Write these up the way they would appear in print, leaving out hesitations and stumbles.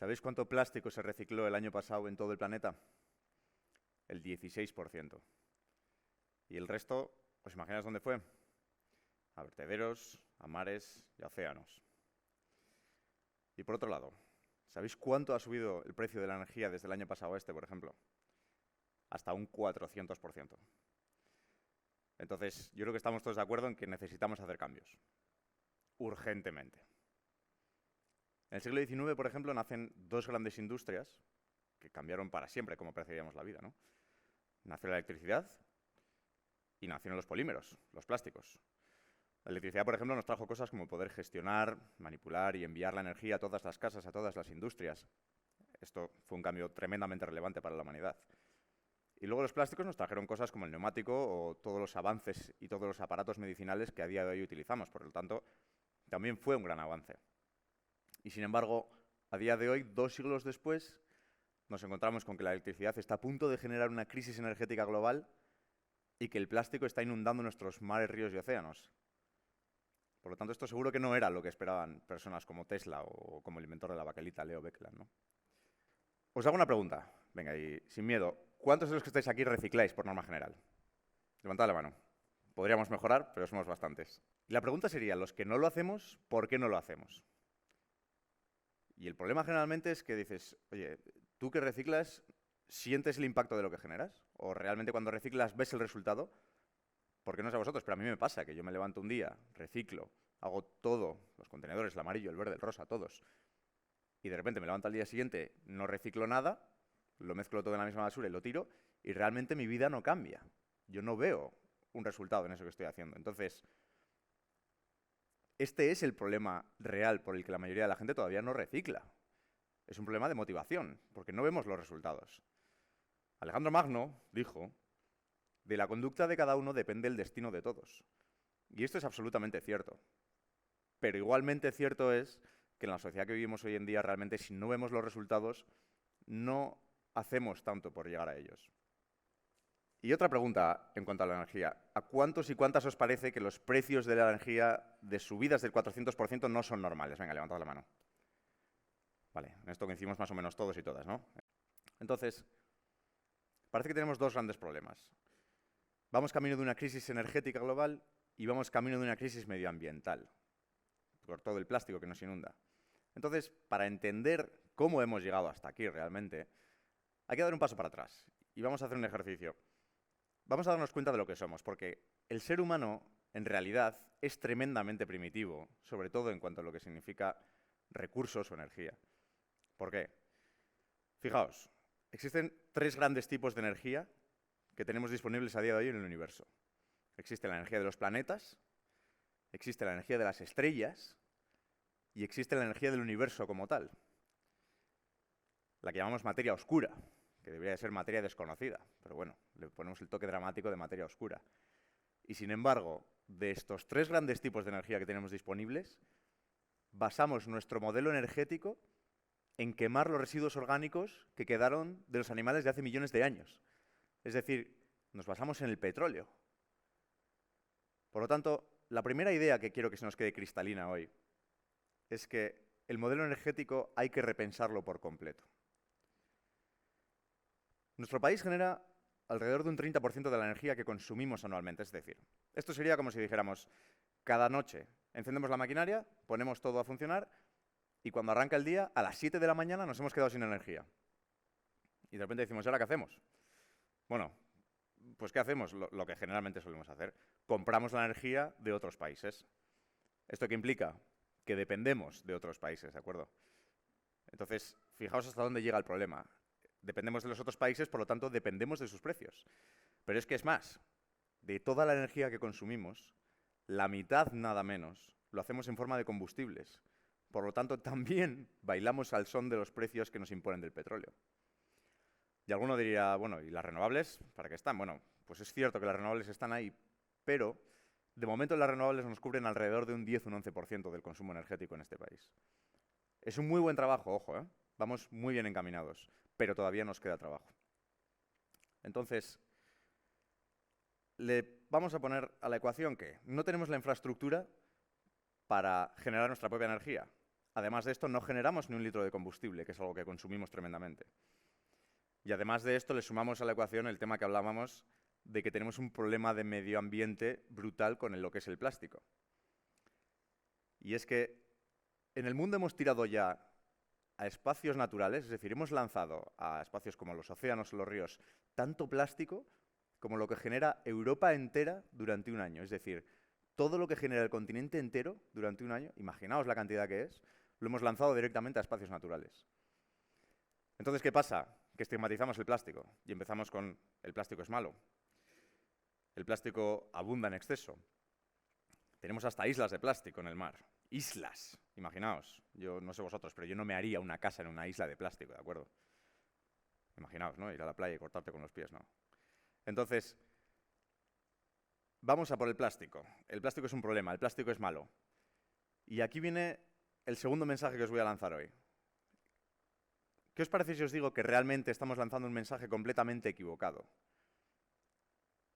¿Sabéis cuánto plástico se recicló el año pasado en todo el planeta? El 16%. ¿Y el resto, os imagináis dónde fue? A vertederos, a mares y a océanos. Y por otro lado, ¿sabéis cuánto ha subido el precio de la energía desde el año pasado a este, por ejemplo? Hasta un 400%. Entonces, yo creo que estamos todos de acuerdo en que necesitamos hacer cambios. Urgentemente. En el siglo XIX, por ejemplo, nacen dos grandes industrias que cambiaron para siempre cómo percibíamos la vida, ¿no? Nació la electricidad y nacieron los polímeros, los plásticos. La electricidad, por ejemplo, nos trajo cosas como poder gestionar, manipular y enviar la energía a todas las casas, a todas las industrias. Esto fue un cambio tremendamente relevante para la humanidad. Y luego los plásticos nos trajeron cosas como el neumático o todos los avances y todos los aparatos medicinales que a día de hoy utilizamos. Por lo tanto, también fue un gran avance. Y sin embargo, a día de hoy, 2 siglos después, nos encontramos con que la electricidad está a punto de generar una crisis energética global y que el plástico está inundando nuestros mares, ríos y océanos. Por lo tanto, esto seguro que no era lo que esperaban personas como Tesla o como el inventor de la baquelita, Leo Szilard, ¿no? Os hago una pregunta, venga, y sin miedo. ¿Cuántos de los que estáis aquí recicláis por norma general? Levantad la mano. Podríamos mejorar, pero somos bastantes. Y la pregunta sería, los que no lo hacemos, ¿por qué no lo hacemos? Y el problema generalmente es que dices, oye, tú que reciclas, ¿sientes el impacto de lo que generas? ¿O realmente cuando reciclas ves el resultado? Porque no sé a vosotros, pero a mí me pasa que yo me levanto un día, reciclo, hago todo, los contenedores, el amarillo, el verde, el rosa, todos, y de repente me levanto al día siguiente, no reciclo nada, lo mezclo todo en la misma basura y lo tiro, y realmente mi vida no cambia. Yo no veo un resultado en eso que estoy haciendo. Entonces, este es el problema real por el que la mayoría de la gente todavía no recicla. Es un problema de motivación, porque no vemos los resultados. Alejandro Magno dijo, de la conducta de cada uno depende el destino de todos. Y esto es absolutamente cierto. Pero igualmente cierto es que en la sociedad que vivimos hoy en día, realmente si no vemos los resultados, no hacemos tanto por llegar a ellos. Y otra pregunta en cuanto a la energía. ¿A cuántos y cuántas os parece que los precios de la energía de subidas del 400% no son normales? Venga, levantad la mano. Vale, en esto coincidimos más o menos todos y todas, ¿no? Entonces, parece que tenemos dos grandes problemas. Vamos camino de una crisis energética global y vamos camino de una crisis medioambiental, por todo el plástico que nos inunda. Entonces, para entender cómo hemos llegado hasta aquí realmente, hay que dar un paso para atrás y vamos a hacer un ejercicio. Vamos a darnos cuenta de lo que somos, porque el ser humano, en realidad, es tremendamente primitivo, sobre todo en cuanto a lo que significa recursos o energía. ¿Por qué? Fijaos, existen tres grandes tipos de energía que tenemos disponibles a día de hoy en el universo. Existe la energía de los planetas, existe la energía de las estrellas y existe la energía del universo como tal, la que llamamos materia oscura, que debería de ser materia desconocida, pero bueno, le ponemos el toque dramático de materia oscura. Y sin embargo, de estos tres grandes tipos de energía que tenemos disponibles, basamos nuestro modelo energético en quemar los residuos orgánicos que quedaron de los animales de hace millones de años. Es decir, nos basamos en el petróleo. Por lo tanto, la primera idea que quiero que se nos quede cristalina hoy es que el modelo energético hay que repensarlo por completo. Nuestro país genera alrededor de un 30% de la energía que consumimos anualmente. Es decir, esto sería como si dijéramos, cada noche encendemos la maquinaria, ponemos todo a funcionar y cuando arranca el día, a las 7 de la mañana nos hemos quedado sin energía. Y de repente decimos, ¿y ahora qué hacemos? Bueno, pues ¿qué hacemos? Lo que generalmente solemos hacer. Compramos la energía de otros países. ¿Esto qué implica? Que dependemos de otros países, ¿de acuerdo? Entonces, fijaos hasta dónde llega el problema. Dependemos de los otros países, por lo tanto, dependemos de sus precios. Pero es que es más, de toda la energía que consumimos, la mitad nada menos lo hacemos en forma de combustibles. Por lo tanto, también bailamos al son de los precios que nos imponen del petróleo. Y alguno diría, bueno, ¿y las renovables? ¿Para qué están? Bueno, pues es cierto que las renovables están ahí, pero de momento las renovables nos cubren alrededor de un 10 o un 11% del consumo energético en este país. Es un muy buen trabajo, ojo, ¿eh? Vamos muy bien encaminados, pero todavía nos queda trabajo. Entonces, le vamos a poner a la ecuación que no tenemos la infraestructura para generar nuestra propia energía. Además de esto, no generamos ni un litro de combustible, que es algo que consumimos tremendamente. Y además de esto, le sumamos a la ecuación el tema que hablábamos de que tenemos un problema de medio ambiente brutal con lo que es el plástico. Y es que en el mundo hemos tirado ya a espacios naturales, es decir, hemos lanzado a espacios como los océanos o los ríos tanto plástico como lo que genera Europa entera durante un año. Es decir, todo lo que genera el continente entero durante un año, imaginaos la cantidad que es, lo hemos lanzado directamente a espacios naturales. Entonces, ¿qué pasa? Que estigmatizamos el plástico y empezamos con el plástico es malo. El plástico abunda en exceso. Tenemos hasta islas de plástico en el mar. Islas, imaginaos. Yo no sé vosotros, pero yo no me haría una casa en una isla de plástico, ¿de acuerdo? Imaginaos, ¿no? Ir a la playa y cortarte con los pies, ¿no? Entonces, vamos a por el plástico. El plástico es un problema, el plástico es malo. Y aquí viene el segundo mensaje que os voy a lanzar hoy. ¿Qué os parece si os digo que realmente estamos lanzando un mensaje completamente equivocado?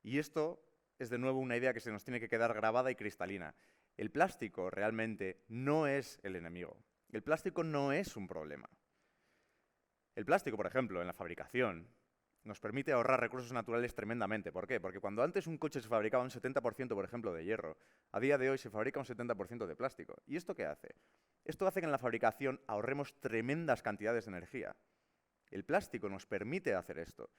Y esto es de nuevo una idea que se nos tiene que quedar grabada y cristalina. El plástico realmente no es el enemigo. El plástico no es un problema. El plástico, por ejemplo, en la fabricación, nos permite ahorrar recursos naturales tremendamente. ¿Por qué? Porque cuando antes un coche se fabricaba un 70%, por ejemplo, de hierro, a día de hoy se fabrica un 70% de plástico. ¿Y esto qué hace? Esto hace que en la fabricación ahorremos tremendas cantidades de energía. El plástico nos permite hacer esto.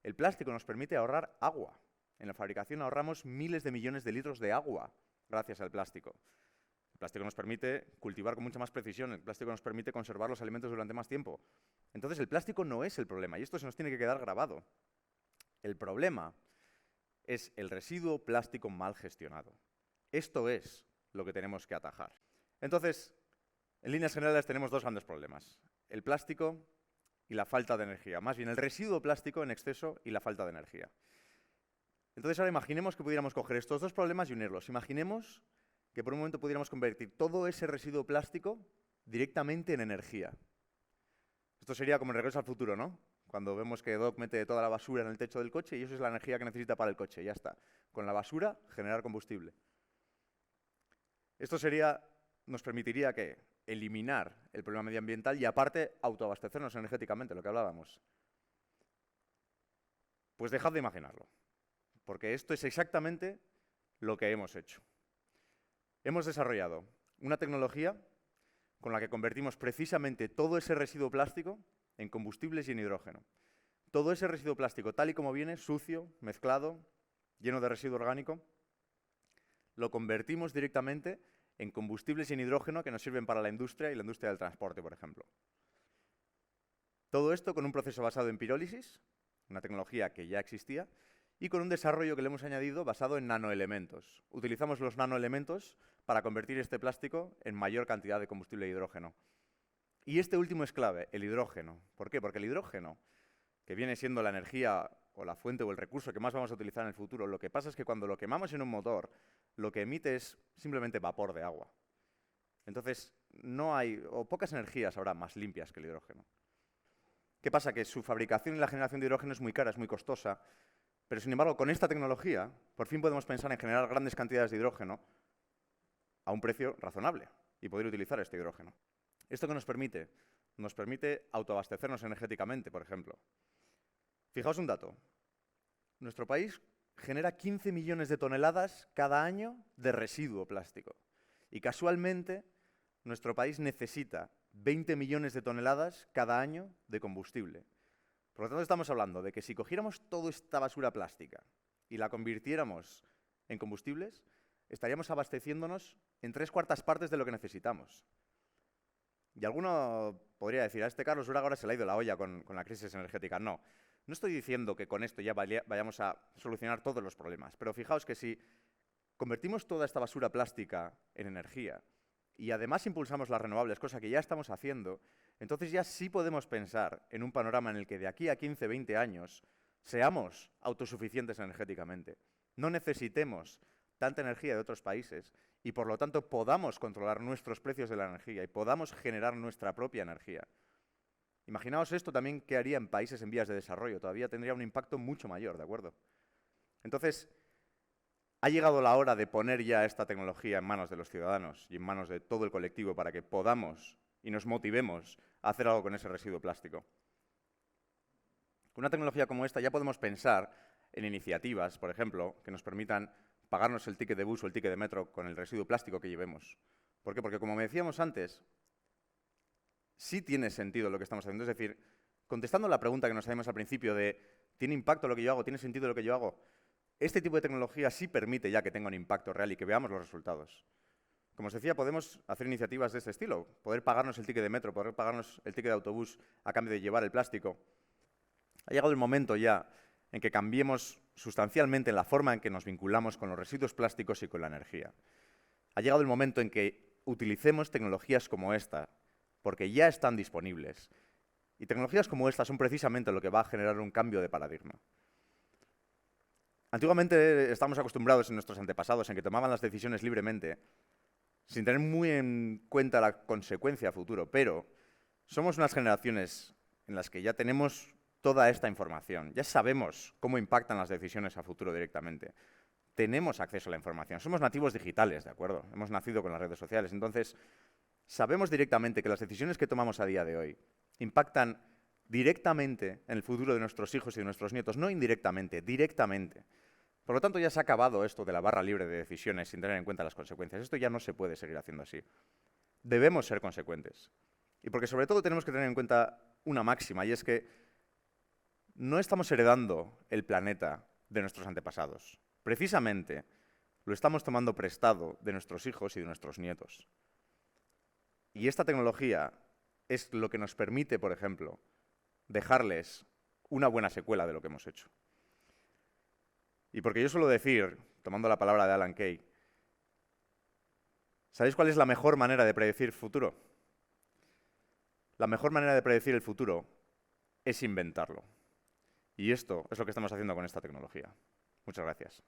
El plástico nos permite ahorrar agua. En la fabricación ahorramos miles de millones de litros de agua gracias al plástico. El plástico nos permite cultivar con mucha más precisión, el plástico nos permite conservar los alimentos durante más tiempo. Entonces el plástico no es el problema y esto se nos tiene que quedar grabado. El problema es el residuo plástico mal gestionado. Esto es lo que tenemos que atajar. Entonces, en líneas generales tenemos dos grandes problemas. El plástico y la falta de energía. Más bien el residuo plástico en exceso y la falta de energía. Entonces ahora imaginemos que pudiéramos coger estos dos problemas y unirlos. Imaginemos que por un momento pudiéramos convertir todo ese residuo plástico directamente en energía. Esto sería como en Regreso al Futuro, ¿no? Cuando vemos que Doc mete toda la basura en el techo del coche y eso es la energía que necesita para el coche, ya está. Con la basura, generar combustible. Esto nos permitiría que eliminar el problema medioambiental y aparte autoabastecernos energéticamente, lo que hablábamos. Pues dejad de imaginarlo, porque esto es exactamente lo que hemos hecho. Hemos desarrollado una tecnología con la que convertimos precisamente todo ese residuo plástico en combustibles y en hidrógeno. Todo ese residuo plástico, tal y como viene, sucio, mezclado, lleno de residuo orgánico, lo convertimos directamente en combustibles y en hidrógeno que nos sirven para la industria y la industria del transporte, por ejemplo. Todo esto con un proceso basado en pirólisis, una tecnología que ya existía, y con un desarrollo que le hemos añadido basado en nanoelementos. Utilizamos los nanoelementos para convertir este plástico en mayor cantidad de combustible de hidrógeno. Y este último es clave, el hidrógeno. ¿Por qué? Porque el hidrógeno, que viene siendo la energía o la fuente o el recurso que más vamos a utilizar en el futuro, lo que pasa es que cuando lo quemamos en un motor, lo que emite es simplemente vapor de agua. Entonces, no hay, o pocas energías habrá más limpias que el hidrógeno. ¿Qué pasa? Que su fabricación y la generación de hidrógeno es muy cara, es muy costosa, pero sin embargo, con esta tecnología, por fin podemos pensar en generar grandes cantidades de hidrógeno a un precio razonable y poder utilizar este hidrógeno. ¿Esto qué nos permite? Nos permite autoabastecernos energéticamente, por ejemplo. Fijaos un dato. Nuestro país genera 15 millones de toneladas cada año de residuo plástico. Y casualmente, nuestro país necesita 20 millones de toneladas cada año de combustible. Por lo tanto, estamos hablando de que si cogiéramos toda esta basura plástica y la convirtiéramos en combustibles, estaríamos abasteciéndonos en 3/4 partes de lo que necesitamos. Y alguno podría decir, a este Carlos Uraga ahora se le ha ido la olla con la crisis energética. No, no estoy diciendo que con esto ya vayamos a solucionar todos los problemas, pero fijaos que si convertimos toda esta basura plástica en energía y además impulsamos las renovables, cosa que ya estamos haciendo, entonces ya sí podemos pensar en un panorama en el que de aquí a 15, 20 años seamos autosuficientes energéticamente. No necesitemos tanta energía de otros países y por lo tanto podamos controlar nuestros precios de la energía y podamos generar nuestra propia energía. Imaginaos esto también qué haría en países en vías de desarrollo, todavía tendría un impacto mucho mayor, ¿de acuerdo? Entonces, ha llegado la hora de poner ya esta tecnología en manos de los ciudadanos y en manos de todo el colectivo para que podamos y nos motivemos a hacer algo con ese residuo plástico. Con una tecnología como esta ya podemos pensar en iniciativas, por ejemplo, que nos permitan pagarnos el ticket de bus o el ticket de metro con el residuo plástico que llevemos. ¿Por qué? Porque, como me decíamos antes, sí tiene sentido lo que estamos haciendo. Es decir, contestando la pregunta que nos hacíamos al principio de ¿tiene impacto lo que yo hago? ¿Tiene sentido lo que yo hago? Este tipo de tecnología sí permite ya que tenga un impacto real y que veamos los resultados. Como os decía, podemos hacer iniciativas de este estilo. Poder pagarnos el ticket de metro, poder pagarnos el ticket de autobús a cambio de llevar el plástico. Ha llegado el momento ya en que cambiemos sustancialmente la forma en que nos vinculamos con los residuos plásticos y con la energía. Ha llegado el momento en que utilicemos tecnologías como esta, porque ya están disponibles. Y tecnologías como esta son precisamente lo que va a generar un cambio de paradigma. Antiguamente estamos acostumbrados en nuestros antepasados en que tomaban las decisiones libremente, sin tener muy en cuenta la consecuencia a futuro, pero somos unas generaciones en las que ya tenemos toda esta información, ya sabemos cómo impactan las decisiones a futuro directamente. Tenemos acceso a la información, somos nativos digitales, ¿de acuerdo? Hemos nacido con las redes sociales, entonces sabemos directamente que las decisiones que tomamos a día de hoy impactan directamente en el futuro de nuestros hijos y de nuestros nietos, no indirectamente, directamente. Por lo tanto, ya se ha acabado esto de la barra libre de decisiones sin tener en cuenta las consecuencias. Esto ya no se puede seguir haciendo así. Debemos ser consecuentes. Y porque sobre todo tenemos que tener en cuenta una máxima, y es que no estamos heredando el planeta de nuestros antepasados. Precisamente lo estamos tomando prestado de nuestros hijos y de nuestros nietos. Y esta tecnología es lo que nos permite, por ejemplo, dejarles una buena secuela de lo que hemos hecho. Y porque yo suelo decir, tomando la palabra de Alan Kay, ¿sabéis cuál es la mejor manera de predecir el futuro? La mejor manera de predecir el futuro es inventarlo. Y esto es lo que estamos haciendo con esta tecnología. Muchas gracias.